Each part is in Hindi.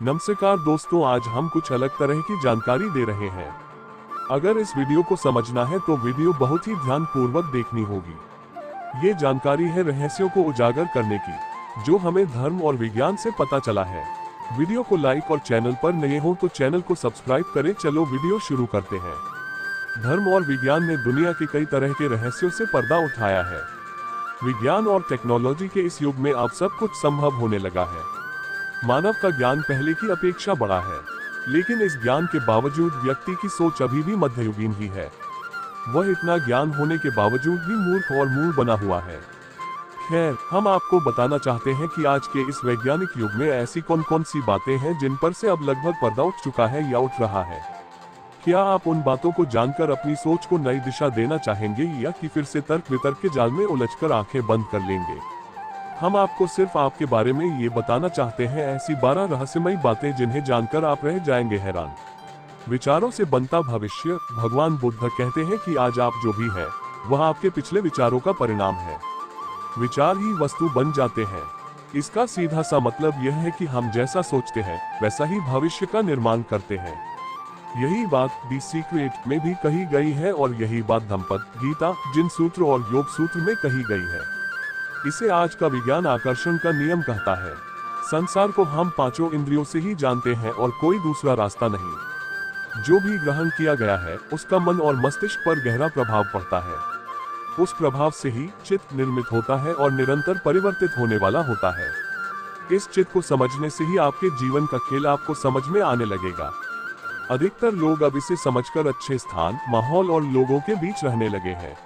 नमस्कार दोस्तों, आज हम कुछ अलग तरह की जानकारी दे रहे हैं। अगर इस वीडियो को समझना है तो वीडियो बहुत ही ध्यान पूर्वक देखनी होगी। ये जानकारी है रहस्यों को उजागर करने की, जो हमें धर्म और विज्ञान से पता चला है। वीडियो को लाइक और चैनल पर नए हो तो चैनल को सब्सक्राइब करें। चलो वीडियो शुरू करते हैं। धर्म और विज्ञान ने दुनिया के कई तरह के रहस्यों से पर्दा उठाया है। विज्ञान और टेक्नोलॉजी के इस युग में अब सब कुछ संभव होने लगा है। मानव का ज्ञान पहले की अपेक्षा बड़ा है, लेकिन इस ज्ञान के बावजूद व्यक्ति की सोच अभी भी मध्ययुगीन ही है। वह इतना ज्ञान होने के बावजूद भी मूर्ख और मूढ़ बना हुआ है। खैर, हम आपको बताना चाहते हैं कि आज के इस वैज्ञानिक युग में ऐसी कौन कौन सी बातें हैं जिन पर से अब लगभग पर्दा उठ चुका है या उठ रहा है। क्या आप उन बातों को जानकर अपनी सोच को नई दिशा देना चाहेंगे, या कि फिर से तर्क वितर्क के जाल में उलझकर आंखें बंद कर लेंगे? हम आपको सिर्फ आपके बारे में ये बताना चाहते हैं, ऐसी 12 रहस्यमयी बातें जिन्हें जानकर आप रह जाएंगे हैरान। विचारों से बनता भविष्य। भगवान बुद्ध कहते हैं कि आज आप जो भी है वह आपके पिछले विचारों का परिणाम है। विचार ही वस्तु बन जाते हैं। इसका सीधा सा मतलब यह है कि हम जैसा सोचते हैं वैसा ही भविष्य का निर्माण करते हैं। यही बात द सीक्रेट में भी कही गई है, और यही बात धम्मपद, गीता, जिन सूत्र और योग सूत्र में कही गई है। इसे आज का विज्ञान आकर्षण का नियम कहता है। संसार को हम पांचों इंद्रियों से ही जानते हैं और कोई दूसरा रास्ता नहीं। जो भी ग्रहण किया गया है उसका मन और मस्तिष्क पर गहरा प्रभाव पड़ता है। उस प्रभाव से ही चित्त निर्मित होता है और निरंतर परिवर्तित होने वाला होता है। इस चित्त को समझने से ही आपके जीवन का खेल आपको समझ में आने लगेगा। अधिकतर लोग अब इसे समझकर अच्छे स्थान, माहौल और लोगों के बीच रहने लगे हैं।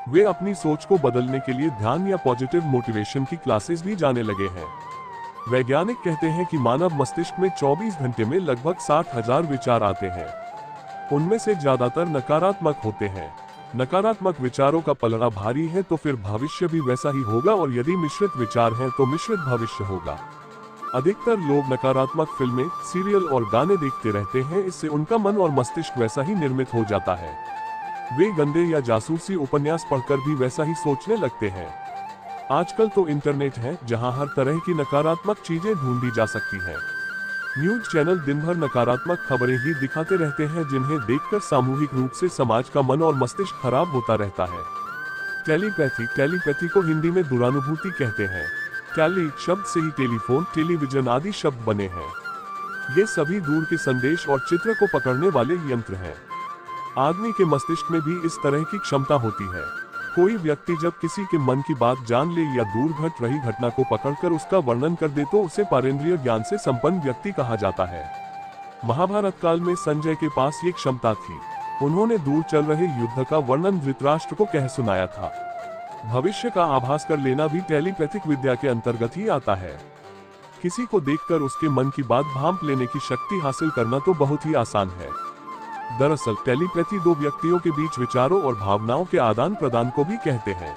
वे अपनी सोच को बदलने के लिए ध्यान या पॉजिटिव मोटिवेशन की क्लासेस भी जाने लगे हैं। वैज्ञानिक कहते हैं कि मानव मस्तिष्क में 24 घंटे में लगभग 60,000 विचार आते हैं। उनमें से ज्यादातर नकारात्मक होते हैं। नकारात्मक विचारों का पलड़ा भारी है तो फिर भविष्य भी वैसा ही होगा, और यदि मिश्रित विचार हैं तो मिश्रित भविष्य होगा। अधिकतर लोग नकारात्मक फिल्में, सीरियल और गाने देखते रहते हैं। इससे उनका मन और मस्तिष्क वैसा ही निर्मित हो जाता है। वे गंदे या जासूसी उपन्यास पढ़कर भी वैसा ही सोचने लगते हैं। आजकल तो इंटरनेट है जहां हर तरह की नकारात्मक चीजें ढूंढी जा सकती हैं। न्यूज चैनल दिन भर नकारात्मक खबरें ही दिखाते रहते हैं, जिन्हें देखकर सामूहिक रूप से समाज का मन और मस्तिष्क खराब होता रहता है। टेलीपैथी को हिंदी में दुरानुभूति कहते हैं। टेली शब्द से ही टेलीफोन, टेलीविजन आदि शब्द बने हैं। ये सभी दूर के संदेश और चित्र को पकड़ने वाले यंत्र हैं। आदमी के मस्तिष्क में भी इस तरह की क्षमता होती है। कोई व्यक्ति जब किसी के मन की बात जान ले या दूर घट रही घटना को पकड़कर उसका वर्णन कर दे तो उसे पारेंद्रिय ज्ञान से संपन्न व्यक्ति कहा जाता है। महाभारत काल में संजय के पास ये क्षमता थी। उन्होंने दूर चल रहे युद्ध का वर्णन धृतराष्ट्र को कह सुनाया था। भविष्य का आभास कर लेना भी टेलीपैथिक विद्या के अंतर्गत ही आता है। किसी को देखकर उसके मन की बात भांप लेने की शक्ति हासिल करना तो बहुत ही आसान है। दरअसल टेलीपैथी दो व्यक्तियों के बीच विचारों और भावनाओं के आदान प्रदान को भी कहते हैं।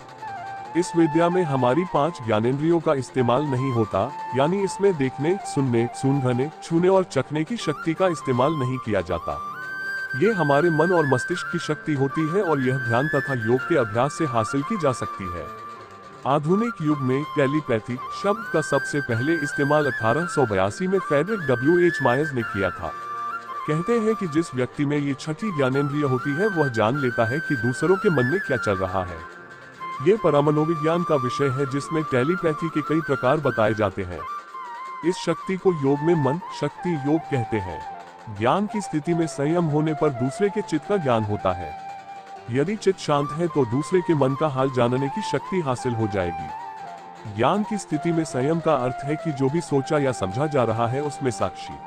इस विद्या में हमारी 5 ज्ञानेंद्रियों का इस्तेमाल नहीं होता, यानी इसमें देखने, सुनने, सूंघने, छूने और चखने की शक्ति का इस्तेमाल नहीं किया जाता। ये हमारे मन और मस्तिष्क की शक्ति होती है, और यह ध्यान तथा योग के अभ्यास से हासिल की जा सकती है। आधुनिक युग में टेलीपैथी शब्द का सबसे पहले इस्तेमाल 1882 में फ्रेडरिक W.H. मायर्स ने किया था। कहते हैं कि जिस व्यक्ति में ये छठी ज्ञानेंद्रिय होती है वह जान लेता है कि दूसरों के मन में क्या चल रहा है। ये परामनोविज्ञान का विषय है जिसमें टेलीपैथी के कई प्रकार बताए जाते हैं। इस शक्ति को योग में मन शक्ति योग कहते हैं। ज्ञान की स्थिति में संयम होने पर दूसरे के चित्त का ज्ञान होता है। यदि चित्त शांत है तो दूसरे के मन का हाल जानने की शक्ति हासिल हो जाएगी। ज्ञान की स्थिति में संयम का अर्थ है कि जो भी सोचा या समझा जा रहा है उसमें साक्षी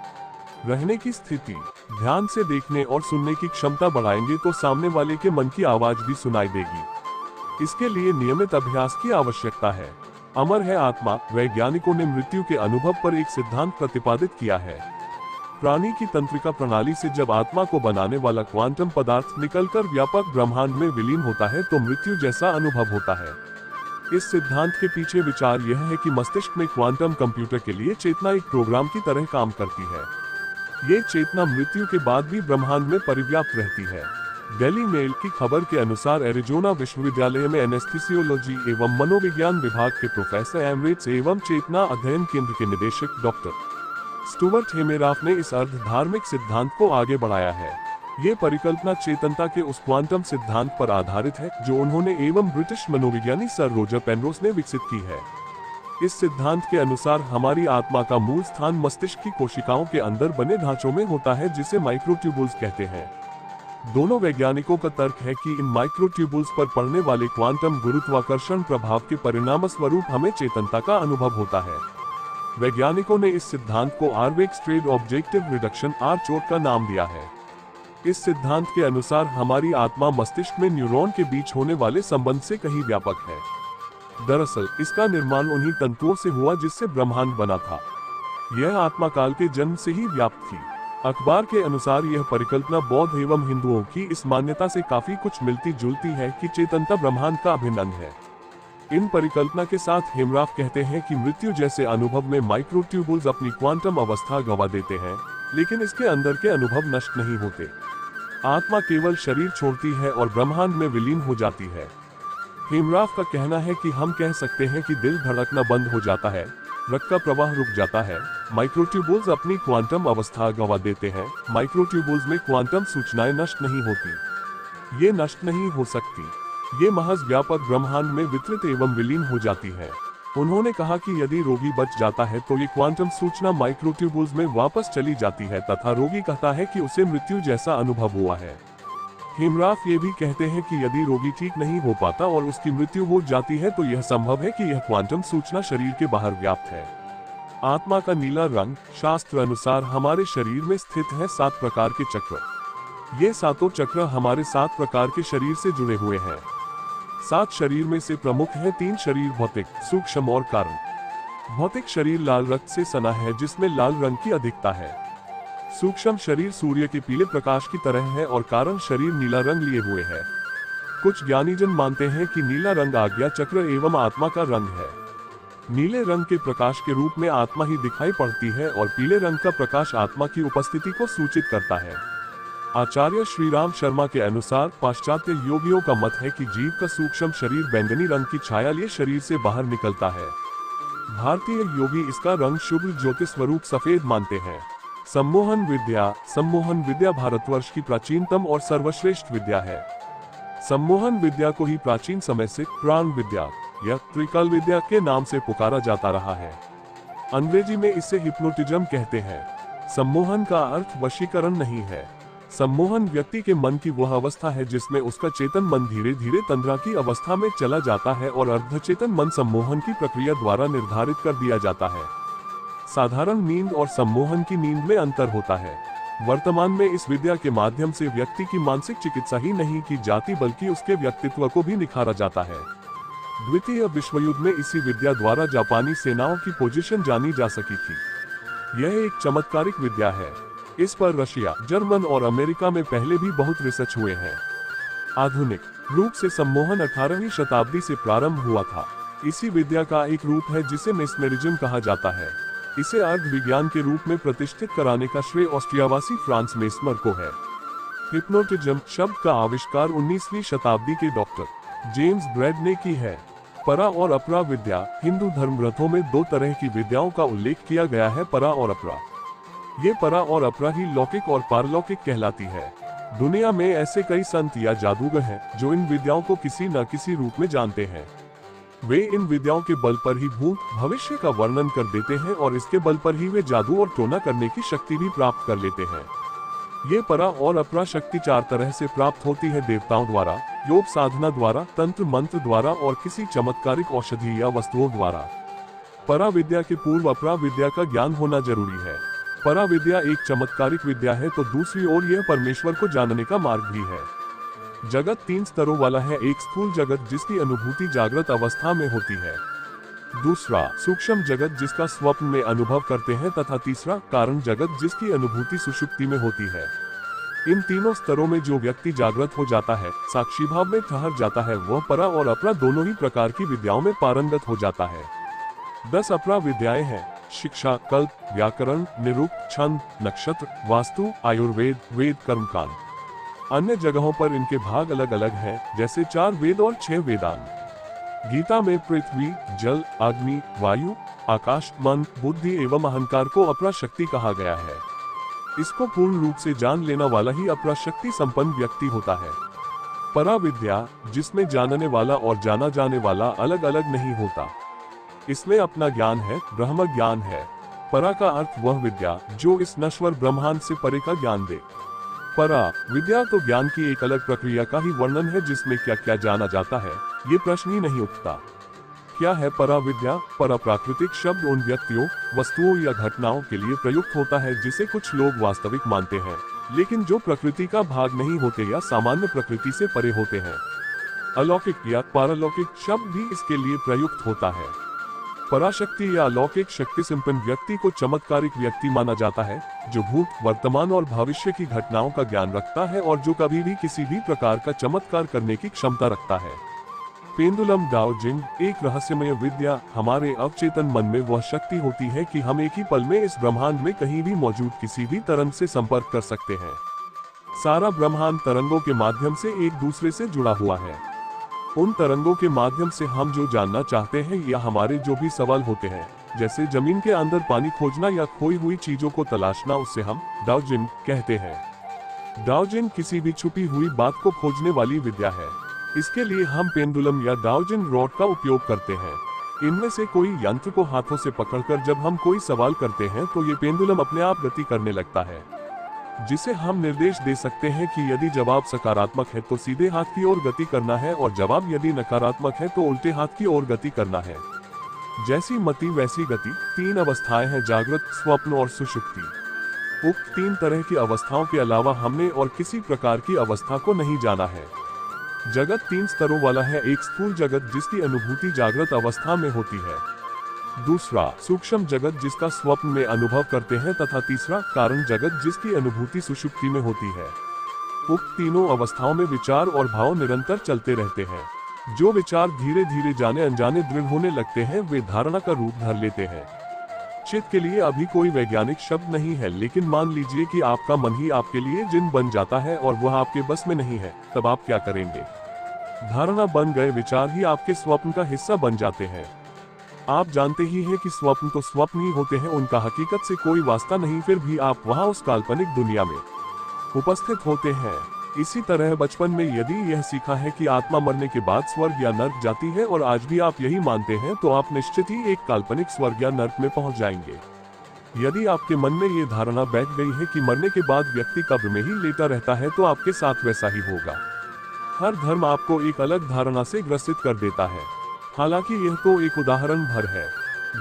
रहने की स्थिति। ध्यान से देखने और सुनने की क्षमता बढ़ाएंगे तो सामने वाले के मन की आवाज भी सुनाई देगी। इसके लिए नियमित अभ्यास की आवश्यकता है। अमर है आत्मा। वैज्ञानिकों ने मृत्यु के अनुभव पर एक सिद्धांत प्रतिपादित किया है। प्राणी की तंत्रिका प्रणाली से जब आत्मा को बनाने वाला क्वांटम पदार्थ निकलकर व्यापक ब्रह्मांड में विलीन होता है तो मृत्यु जैसा अनुभव होता है। इस सिद्धांत के पीछे विचार यह है कि मस्तिष्क में क्वांटम कंप्यूटर के लिए चेतना एक प्रोग्राम की तरह काम करती है। ये चेतना मृत्यु के बाद भी ब्रह्मांड में परिव्याप्त रहती है। डेली मेल की खबर के अनुसार एरिजोना विश्वविद्यालय में एनेस्थीसियोलॉजी एवं मनोविज्ञान विभाग के प्रोफेसर एमरिट्स एवं चेतना अध्ययन केंद्र के निदेशक डॉक्टर स्टुअर्ट हेमेराफ ने इस अर्ध धार्मिक सिद्धांत को आगे बढ़ाया है। ये परिकल्पना चेतनता के उस क्वांटम सिद्धांत पर आधारित है जो उन्होंने एवं ब्रिटिश मनोविज्ञानी सर रोजर पेनरोज ने विकसित की है। इस सिद्धांत के अनुसार हमारी आत्मा का मूल स्थान मस्तिष्क की कोशिकाओं के अंदर बने ढांचों में होता है, जिसे माइक्रोट्यूबुल्स कहते हैं। दोनों वैज्ञानिकों का तर्क है कि इन माइक्रोट्यूबुल्स पर पड़ने वाले क्वांटम गुरुत्वाकर्षण प्रभाव के परिणाम स्वरूप हमें चेतनता का अनुभव होता है। वैज्ञानिकों ने इस सिद्धांत को आर्वेक स्ट्रेड ऑब्जेक्टिव रिडक्शन आर-चोट का नाम दिया है। इस सिद्धांत के अनुसार हमारी आत्मा मस्तिष्क में न्यूरॉन के बीच होने वाले संबंध से कहीं व्यापक है। दरअसल इसका निर्माण उन्हीं तंतुओं से हुआ जिससे ब्रह्मांड बना था। यह आत्मा काल के जन्म से ही व्याप्त थी। अखबार के अनुसार यह परिकल्पना बौद्ध एवं हिंदुओं की इस मान्यता से काफी कुछ मिलती जुलती है कि चेतनता ब्रह्मांड का अभिन्न अंग है। इन परिकल्पना के साथ हेमराफ कहते हैं कि मृत्यु जैसे अनुभव में माइक्रोट्यूबुल्स अपनी क्वांटम अवस्था गंवा देते हैं, लेकिन इसके अंदर के अनुभव नष्ट नहीं होते। आत्मा केवल शरीर छोड़ती है और ब्रह्मांड में विलीन हो जाती है। हेमराफ का कहना है कि हम कह सकते हैं कि दिल धड़कना बंद हो जाता है, रक्त का प्रवाह रुक जाता है, माइक्रोट्यूबुल्स अपनी क्वांटम अवस्था गंवा देते हैं। माइक्रोट्यूबुल्स में क्वांटम सूचनाएं नष्ट नहीं होती, ये नष्ट नहीं हो सकती, ये महज व्यापक ब्रह्मांड में वितरित एवं विलीन हो जाती है। उन्होंने कहा कि यदि रोगी बच जाता है तो ये क्वांटम सूचना माइक्रोट्यूबुल्स में वापस चली जाती है तथा रोगी कहता है कि उसे मृत्यु जैसा अनुभव हुआ है। हेमराफ ये भी कहते हैं कि यदि रोगी ठीक नहीं हो पाता और उसकी मृत्यु हो जाती है तो यह संभव है कि यह क्वांटम सूचना शरीर के बाहर व्याप्त है। आत्मा का नीला रंग शास्त्र अनुसार हमारे शरीर में स्थित है 7 प्रकार के चक्र। ये सातों चक्र हमारे 7 प्रकार के शरीर से जुड़े हुए हैं। 7 शरीर में से प्रमुख है 3 शरीर, भौतिक, सूक्ष्म और कारण। भौतिक शरीर लाल रक्त से सना है जिसमें लाल रंग की अधिकता है। सूक्ष्म शरीर सूर्य के पीले प्रकाश की तरह है और कारण शरीर नीला रंग लिए हुए है। कुछ ज्ञानीजन मानते हैं कि नीला रंग आज्ञा चक्र एवं आत्मा का रंग है। नीले रंग के प्रकाश के रूप में आत्मा ही दिखाई पड़ती है और पीले रंग का प्रकाश आत्मा की उपस्थिति को सूचित करता है। आचार्य श्रीराम शर्मा के अनुसार पाश्चात्य योगियों का मत है कि जीव का सूक्ष्म शरीर बैंगनी रंग की छाया लिए शरीर से बाहर निकलता है। भारतीय योगी इसका रंग शुभ ज्योति स्वरूप सफेद मानते हैं। सम्मोहन विद्या भारतवर्ष की प्राचीनतम और सर्वश्रेष्ठ विद्या है। सम्मोहन विद्या को ही प्राचीन समय से प्राण विद्या या त्रिकाल विद्या के नाम से पुकारा जाता रहा है। अंग्रेजी में इसे हिप्नोटिज्म कहते हैं। सम्मोहन का अर्थ वशीकरण नहीं है। सम्मोहन व्यक्ति के मन की वह अवस्था है जिसमें उसका चेतन मन धीरे धीरे तंद्रा की अवस्था में चला जाता है और अर्धचेतन मन सम्मोहन की प्रक्रिया द्वारा निर्धारित कर दिया जाता है। साधारण नींद और सम्मोहन की नींद में अंतर होता है। वर्तमान में इस विद्या के माध्यम से व्यक्ति की मानसिक चिकित्सा ही नहीं की जाती बल्कि उसके व्यक्तित्व को भी निखारा जाता है। द्वितीय विश्व युद्ध में इसी विद्या द्वारा जापानी सेनाओं की पोजीशन जानी जा सकी थी। यह एक चमत्कारिक विद्या है। इस पर रशिया, जर्मन और अमेरिका में पहले भी बहुत रिसर्च हुए हैं। आधुनिक रूप से सम्मोहन 18वीं शताब्दी से प्रारंभ हुआ था। इसी विद्या का एक रूप है जिसे मेस्मेरिज्म कहा जाता है। इसे अर्ध विज्ञान के रूप में प्रतिष्ठित कराने का श्रेय ऑस्ट्रियावासी फ्रांस मेस्मर को है। हिप्नोटिज्म शब्द का आविष्कार 19वीं शताब्दी के डॉक्टर जेम्स ब्रैड ने की है। परा और अपरा विद्या। हिंदू धर्म ग्रंथों में 2 तरह की विद्याओं का उल्लेख किया गया है, परा और अपरा। ये परा और अपरा ही लौकिक और पारलौकिक कहलाती है। दुनिया में ऐसे कई संत या जादूगर हैं जो इन विद्याओं को किसी न किसी रूप में जानते हैं। वे इन विद्याओं के बल पर ही भूत भविष्य का वर्णन कर देते हैं और इसके बल पर ही वे जादू और टोना करने की शक्ति भी प्राप्त कर लेते हैं। ये परा और अपरा शक्ति 4 तरह से प्राप्त होती है: देवताओं द्वारा, योग साधना द्वारा, तंत्र मंत्र द्वारा और किसी चमत्कारिक औषधि या वस्तुओं द्वारा। परा विद्या के पूर्व अपरा विद्या का ज्ञान होना जरूरी है। परा विद्या एक चमत्कारिक विद्या है तो दूसरी ओर यह परमेश्वर को जानने का मार्ग भी है। जगत 3 स्तरों वाला है। एक स्थूल जगत जिसकी अनुभूति जागृत अवस्था में होती है, दूसरा सूक्ष्म जगत जिसका स्वप्न में अनुभव करते हैं तथा तीसरा कारण जगत जिसकी अनुभूति सुषुप्ति में होती है। इन तीनों स्तरों में जो व्यक्ति जागृत हो जाता है, साक्षी भाव में ठहर जाता है, वह परा और अपरा दोनों ही प्रकार की विद्याओं में पारंगत हो जाता है। 10 अपरा विद्याएं हैं: शिक्षा, कल्प, व्याकरण, निरुक्त, छंद, नक्षत्र, वास्तु, आयुर्वेद, वेद, कर्मकांड। अन्य जगहों पर इनके भाग अलग अलग हैं, जैसे 4 वेद और 6 वेदांग। गीता में पृथ्वी, जल, अग्नि, वायु, आकाश, मन, बुद्धि एवं अहंकार को अपरा शक्ति कहा गया है। इसको पूर्ण रूप से जान लेना वाला ही अपरा शक्ति संपन्न व्यक्ति होता है। परा विद्या, जिसमें जानने वाला और जाना जाने वाला अलग अलग नहीं होता, इसमें अपना ज्ञान है, ब्रह्म ज्ञान है। परा का अर्थ वह विद्या जो इस नश्वर ब्रह्मांड से परे का ज्ञान दे। परा विद्या तो ज्ञान की एक अलग प्रक्रिया का ही वर्णन है, जिसमें क्या क्या जाना जाता है ये प्रश्न ही नहीं उठता। क्या है परा विद्या? परा प्राकृतिक शब्द उन व्यक्तियों, वस्तुओं या घटनाओं के लिए प्रयुक्त होता है जिसे कुछ लोग वास्तविक मानते हैं, लेकिन जो प्रकृति का भाग नहीं होते या सामान्य प्रकृति से परे होते हैं। अलौकिक या पारलौकिक शब्द भी इसके लिए प्रयुक्त होता है। पराशक्ति या अलौकिक शक्ति संपन्न व्यक्ति को चमत्कारिक व्यक्ति माना जाता है, जो भूत, वर्तमान और भविष्य की घटनाओं का ज्ञान रखता है और जो कभी भी किसी भी प्रकार का चमत्कार करने की क्षमता रखता है। पेंडुलम डाओजिंग एक रहस्यमय विद्या, हमारे अवचेतन मन में वह शक्ति होती है कि हम एक ही पल में इस ब्रह्मांड में कहीं भी मौजूद किसी भी तरंग से संपर्क कर सकते हैं। सारा ब्रह्मांड तरंगों के माध्यम से एक दूसरे से जुड़ा हुआ है। उन तरंगों के माध्यम से हम जो जानना चाहते हैं या हमारे जो भी सवाल होते हैं, जैसे जमीन के अंदर पानी खोजना या खोई हुई चीजों को तलाशना, उससे हम डाओजिंग कहते हैं। डाओजिंग किसी भी छुपी हुई बात को खोजने वाली विद्या है। इसके लिए हम पेंडुलम या डाओजिंग रॉड का उपयोग करते हैं। इनमें से कोई यंत्र को हाथों से पकड़कर जब हम कोई सवाल करते हैं तो ये पेंडुलम अपने आप गति करने लगता है, जिसे हम निर्देश दे सकते हैं कि यदि जवाब सकारात्मक है तो सीधे हाथ की ओर गति करना है और जवाब यदि नकारात्मक है तो उल्टे हाथ की ओर गति करना है। जैसी मति वैसी गति। 3 अवस्थाएं हैं, जागृत, स्वप्न और सुषुप्ति। उक्त 3 तरह की अवस्थाओं के अलावा हमने और किसी प्रकार की अवस्था को नहीं जाना है। जगत 3 स्तरों वाला है। एक स्थूल जगत जिसकी अनुभूति जागृत अवस्था में होती है, दूसरा सूक्ष्म जगत जिसका स्वप्न में अनुभव करते हैं, तथा तीसरा कारण जगत जिसकी अनुभूति सुषुप्ति में होती है। उक्त तीनों अवस्थाओं में विचार और भाव निरंतर चलते रहते हैं। जो विचार धीरे धीरे जाने अनजाने दृढ़ होने लगते हैं वे धारणा का रूप धर लेते हैं। चित्त के लिए अभी कोई वैज्ञानिक शब्द नहीं है, लेकिन मान लीजिए कि आपका मन ही आपके लिए जिन बन जाता है और वह आपके बस में नहीं है, तब आप क्या करेंगे? धारणा बन गए विचार ही आपके स्वप्न का हिस्सा बन जाते हैं। आप जानते ही हैं कि स्वप्न तो स्वप्न ही होते हैं, उनका हकीकत से कोई वास्ता नहीं, फिर भी आप वहां उस काल्पनिक दुनिया में उपस्थित होते हैं। इसी तरह बचपन में यदि यह सीखा है कि आत्मा मरने के बाद स्वर्ग या नर्क जाती है और आज भी आप यही मानते हैं, तो आप निश्चित ही एक काल्पनिक स्वर्ग या नर्क में पहुंच जाएंगे। यदि आपके मन में ये धारणा बैठ गई है कि मरने के बाद व्यक्ति कब्र में ही लेटा रहता है, तो आपके साथ वैसा ही होगा। हर धर्म आपको एक अलग धारणा से ग्रसित कर देता है। हालांकि यह तो एक उदाहरण भर है।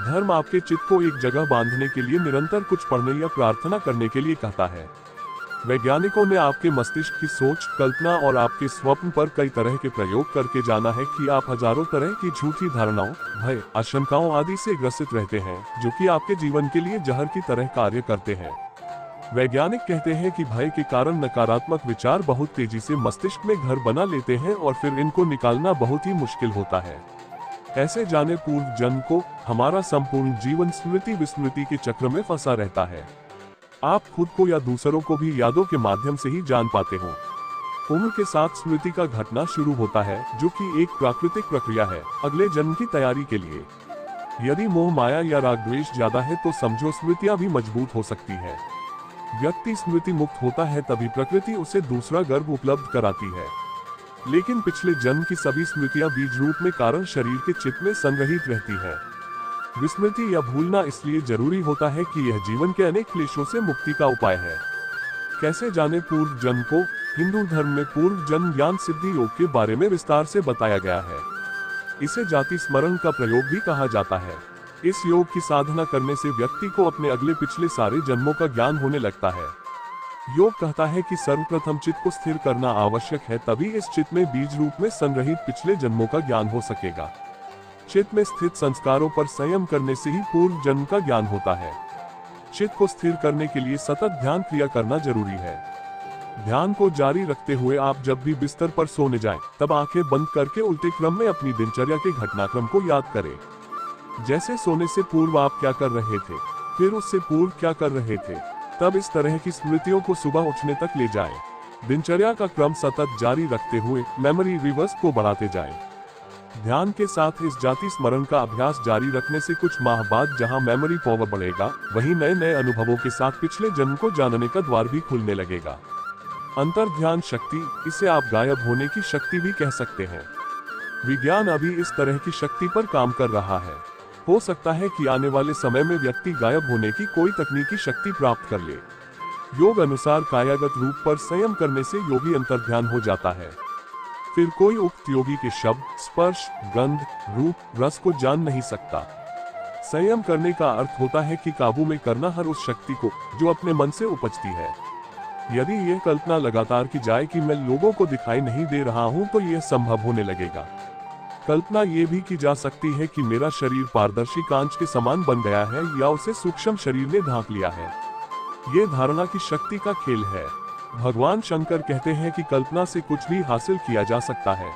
धर्म आपके चित्त को एक जगह बांधने के लिए निरंतर कुछ पढ़ने या प्रार्थना करने के लिए कहता है। वैज्ञानिकों ने आपके मस्तिष्क की सोच, कल्पना और आपके स्वप्न पर कई तरह के प्रयोग करके जाना है कि आप हजारों तरह की झूठी धारणाओं, भय, आशंकाओं आदि से ग्रसित रहते हैं, जो कि आपके जीवन के लिए जहर की तरह कार्य करते हैं। वैज्ञानिक कहते हैं कि भय के कारण नकारात्मक विचार बहुत तेजी से मस्तिष्क में घर बना लेते हैं और फिर इनको निकालना बहुत ही मुश्किल होता है। ऐसे जाने पूर्व जन्म को हमारा संपूर्ण जीवन स्मृति विस्मृति के चक्र में फंसा रहता है। आप खुद को या दूसरों को भी यादों के माध्यम से ही जान पाते हो। उम्र के साथ स्मृति का घटना शुरू होता है, जो कि एक प्राकृतिक प्रक्रिया है अगले जन्म की तैयारी के लिए। यदि मोह माया या राग द्वेष ज्यादा है तो समझो स्मृतियां भी मजबूत हो सकती है। व्यक्ति स्मृति मुक्त होता है तभी प्रकृति उसे दूसरा गर्भ उपलब्ध कराती है। लेकिन पिछले जन्म की सभी स्मृतियां बीज रूप में कारण शरीर के चित्त में संग्रहित रहती है। विस्मृति या भूलना इसलिए जरूरी होता है कि यह जीवन के अनेक क्लेशों से मुक्ति का उपाय है। कैसे जाने पूर्व जन्म को? हिंदू धर्म में पूर्व जन्म ज्ञान सिद्धि योग के बारे में विस्तार से बताया गया है। इसे जाति स्मरण का प्रयोग भी कहा जाता है। इस योग की साधना करने से व्यक्ति को अपने अगले पिछले सारे जन्मों का ज्ञान होने लगता है। योग कहता है कि सर्वप्रथम चित्त को स्थिर करना आवश्यक है, तभी इस चित्त में बीज रूप में संग्रहित पिछले जन्मों का ज्ञान हो सकेगा। चित्त में स्थित संस्कारों पर संयम करने से ही पूर्व जन्म का ज्ञान होता है। चित्त को स्थिर करने के लिए सतत ध्यान क्रिया करना जरूरी है। ध्यान को जारी रखते हुए आप जब भी बिस्तर पर सोने जाएं, तब आंखें बंद करके उल्टे क्रम में अपनी दिनचर्या के घटनाक्रम को याद करें। जैसे सोने से पूर्व आप क्या कर रहे थे, फिर उससे पूर्व क्या कर रहे थे, तब इस तरह की स्मृतियों को सुबह उठने तक ले जाएं। दिनचर्या का क्रम सतत जारी रखते हुए मेमोरी रिवर्स को बढ़ाते जाएं। ध्यान के साथ इस जाति स्मरण का अभ्यास जारी रखने से कुछ माह बाद जहां मेमोरी पावर बढ़ेगा, वहीं नए नए अनुभवों के साथ पिछले जन्म को जानने का द्वार भी खुलने लगेगा। अंतर ध्यान शक्ति, इसे आप गायब होने की शक्ति भी कह सकते हैं। विज्ञान अभी इस तरह की शक्ति पर काम कर रहा है। हो सकता है कि आने वाले समय में व्यक्ति गायब होने की कोई तकनीकी शक्ति प्राप्त कर ले। योग अनुसार कायागत रूप पर संयम करने से योगी अंतर्ध्यान हो जाता है। फिर कोई उक्त योगी के शब्द, स्पर्श, गंध, रूप, रस को जान नहीं सकता। संयम करने का अर्थ होता है कि काबू में करना हर उस शक्ति को जो अपने मन से उपजती है। यदि यह कल्पना लगातार की जाए कि मैं लोगों को दिखाई नहीं दे रहा हूं, तो यह संभव होने लगेगा। कल्पना ये भी की जा सकती है कि मेरा शरीर पारदर्शी कांच के समान बन गया है या उसे सूक्ष्म शरीर ने ढांक लिया है। ये धारणा की शक्ति का खेल है। भगवान शंकर कहते हैं कि कल्पना से कुछ भी हासिल किया जा सकता है।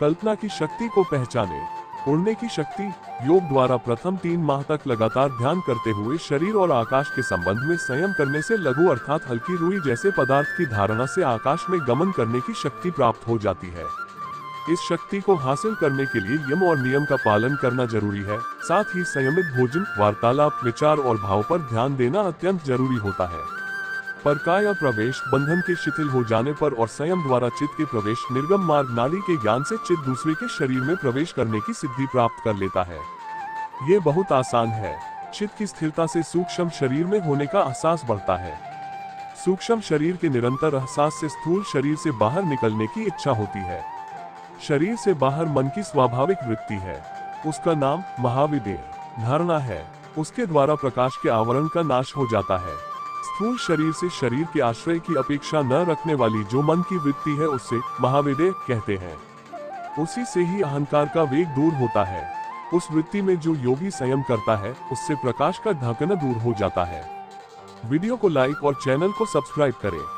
कल्पना की शक्ति को पहचाने। उड़ने की शक्ति, योग द्वारा प्रथम 3 माह तक लगातार ध्यान करते हुए शरीर और आकाश के संबंध में संयम करने से लघु अर्थात हल्की रुई जैसे पदार्थ की धारणा से आकाश में गमन करने की शक्ति प्राप्त हो जाती है। इस शक्ति को हासिल करने के लिए यम और नियम का पालन करना जरूरी है। साथ ही संयमित भोजन, वार्तालाप, विचार और भाव पर ध्यान देना अत्यंत जरूरी होता है। पर काया प्रवेश, बंधन के शिथिल हो जाने पर और संयम द्वारा चित्त के प्रवेश, निर्गम मार्ग नाली के ज्ञान से चित्त दूसरे के शरीर में प्रवेश करने की सिद्धि प्राप्त कर लेता है। ये बहुत आसान है। चित्त की स्थिरता से सूक्ष्म शरीर में होने का एहसास बढ़ता है। सूक्ष्म शरीर के निरंतर एहसास से स्थूल शरीर से बाहर निकलने की इच्छा होती है। शरीर से बाहर मन की स्वाभाविक वृत्ति है। उसका नाम महाविदेह धारणा है। उसके द्वारा प्रकाश के आवरण का नाश हो जाता है। स्थूल शरीर से शरीर के आश्रय की अपेक्षा न रखने वाली जो मन की वृत्ति है, उससे महाविदेह कहते हैं। उसी से ही अहंकार का वेग दूर होता है। उस वृत्ति में जो योगी संयम करता है, उससे प्रकाश का ढांकना दूर हो जाता है। वीडियो को लाइक और चैनल को सब्सक्राइब करें।